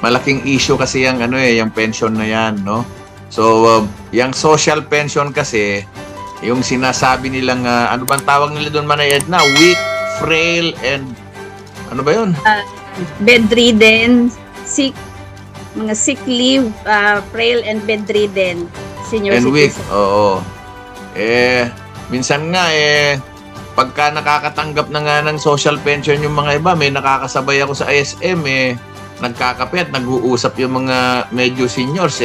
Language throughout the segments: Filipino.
malaking issue kasi yung yung pension na yan, no? So, yung social pension kasi, yung sinasabi nilang, ano bang tawag nila doon, Manay Edna? Weak, frail, and ano ba yun? Bedridden, sick, mga sick leave, frail and bedridden senior And weak, citizen. oo. Minsan nga, pagka nakakatanggap na nga ng social pension yung mga iba, may nakakasabay ako sa ISM, nagkakape at nag-uusap yung mga medyo seniors,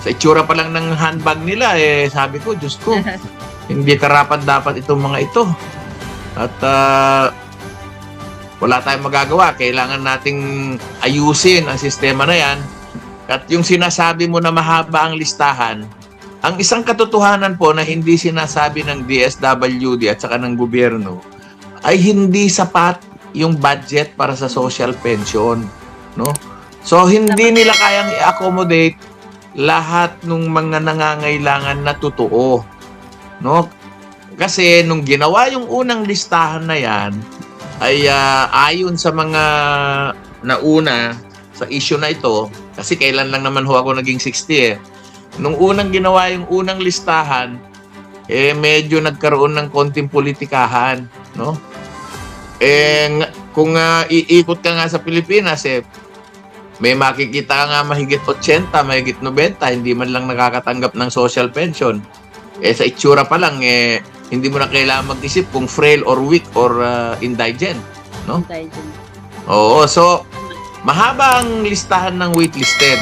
sa itsura pa lang ng handbag nila, sabi ko, Diyos ko, hindi karapat-dapat itong mga ito. At wala tayong magagawa. Kailangan nating ayusin ang sistema na yan. At yung sinasabi mo na mahaba ang listahan, ang isang katotohanan po na hindi sinasabi ng DSWD at saka ng gobyerno ay hindi sapat yung budget para sa social pension, no? So hindi nila kayang i-accommodate lahat ng mga nangangailangan na totoo, no? Kasi nung ginawa yung unang listahan na yan ay ayon sa mga nauna sa issue na ito, kasi kailan lang naman ho ako naging 60 Nung unang ginawa yung unang listahan, medyo nagkaroon ng konting politikahan, no? Kung iikot ka nga sa Pilipinas, may makikita ka nga mahigit 80, mahigit 90, hindi man lang nakakatanggap ng social pension. Sa itsura pa lang, hindi mo na kailangan mag-isip kung frail or weak or indigent, no? Indigent. Oo, so mahaba ang listahan ng waitlisted.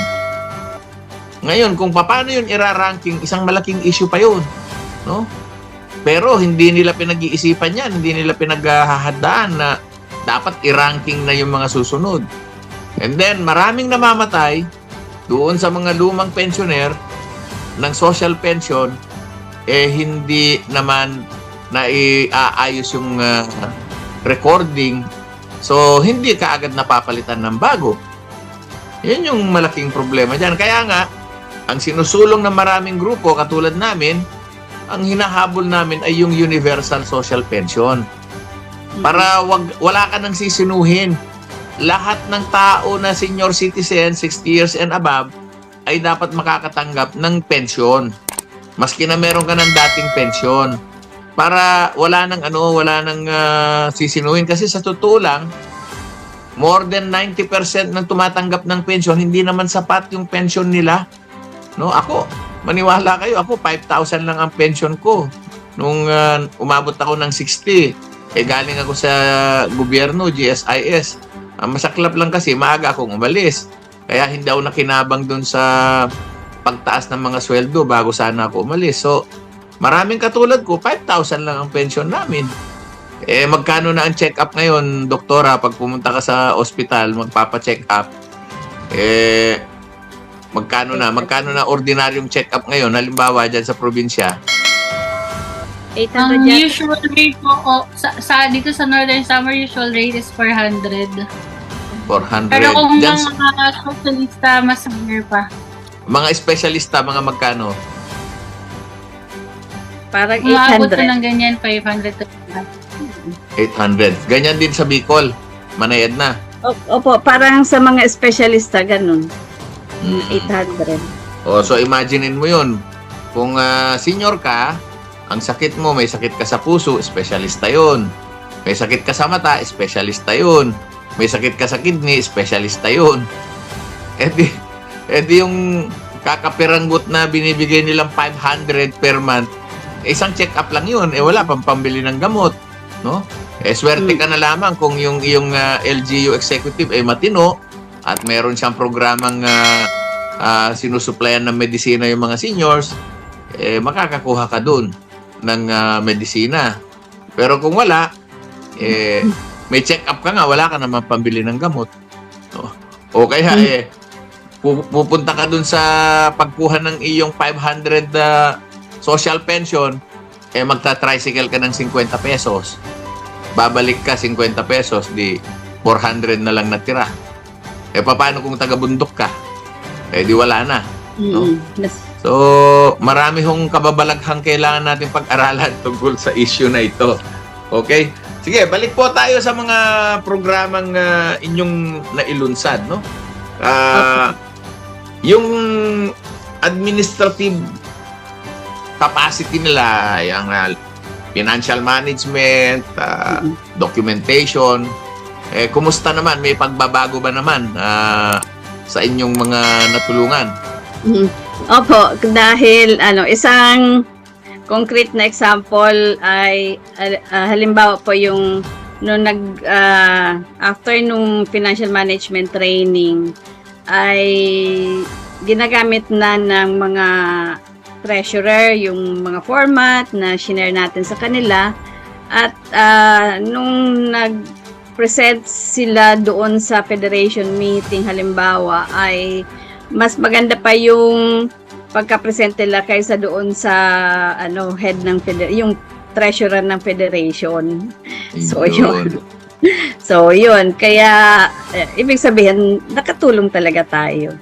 Ngayon, kung paano yun iraranking, isang malaking issue pa yun, no? Pero hindi nila pinag-iisipan yan, hindi nila pinaghahadaan na dapat i-ranking na yung mga susunod. And then, maraming namamatay doon sa mga lumang pensioner ng social pension, hindi naman na iaayos yung recording. So, hindi kaagad napapalitan ng bago. Yan yung malaking problema dyan. Kaya nga, ang sinusulong ng maraming grupo katulad namin, ang hinahabol namin ay yung universal social pension. Para wala ka nang sisinuhin. Lahat ng tao na senior citizen, 60 years and above, ay dapat makakatanggap ng pension. Maski na meron ka ng dating pension. Para wala nang sisinuhin. Kasi sa totoo lang, more than 90% ng tumatanggap ng pension, hindi naman sapat yung pension nila. No, ako, maniwala kayo, ako 5,000 lang ang pension ko. Nung umabot ako ng 60, galing ako sa gobyerno, GSIS. Ang masaklap lang kasi, maaga akong umalis. Kaya hindi ako nakinabang dun sa pagtaas ng mga sweldo bago sana ako umalis. So, maraming katulad ko, 5,000 lang ang pension namin. Magkano na ang check-up ngayon, doktora, pag pumunta ka sa ospital, magpapa-check up, magkano na ordinaryong check-up ngayon, halimbawa dyan sa probinsya? 800 Ang yata. usual rate po, dito sa Northern Summer, usual rate is 400. 400. Pero kung Dyan, mga specialista, mas higher pa. mga espesyalista, mga magkano? Parang Umabot po 800. ng ganyan, 500 to 800. Ganyan din sa Bicol. Manay Edna. Opo, parang sa mga espesyalista, ganun. 800. So imaginein mo yun. Kung senior ka, ang sakit mo, may sakit ka sa puso, espesyalista yun. May sakit ka sa mata, espesyalista yun. May sakit ka sa kidney, espesyalista yun. Di yung kakapiranggot na binibigay nilang 500 per month, isang check-up lang yun. Wala pang pambili ng gamot. No? Swerte ka na lamang kung yung LGU executive ay matino at meron siyang programang sinusuplayan ng medisina yung mga seniors, makakakuha ka dun ng medisina. Pero kung wala, may check-up ka nga, wala ka naman pambili ng gamot. No? O kaya, pupunta ka dun sa pagkuha ng iyong 500 social pension, magta-tricycle ka ng 50 pesos. Babalik ka 50 pesos, di 400 na lang natira. Paano kung taga-bundok ka? Di wala na. No? So, marami hong kababalaghang kailangan natin pag-aralan tungkol sa issue na ito. Okay? Sige, balik po tayo sa mga programang inyong nailunsad, no? Yung administrative capacity nila, yung financial management, documentation, kumusta naman? May pagbabago ba naman sa inyong mga natulungan? Opo, dahil isang concrete na example ay halimbawa po yung after nung financial management training ay ginagamit na ng mga treasurer yung mga format na shinare natin sa kanila at nung nag-present sila doon sa federation meeting halimbawa ay mas maganda pa yung pagka-present nila kaysa doon sa head ng yung treasurer ng federation. So yun. So yun, kaya ibig sabihin nakatulong talaga tayo.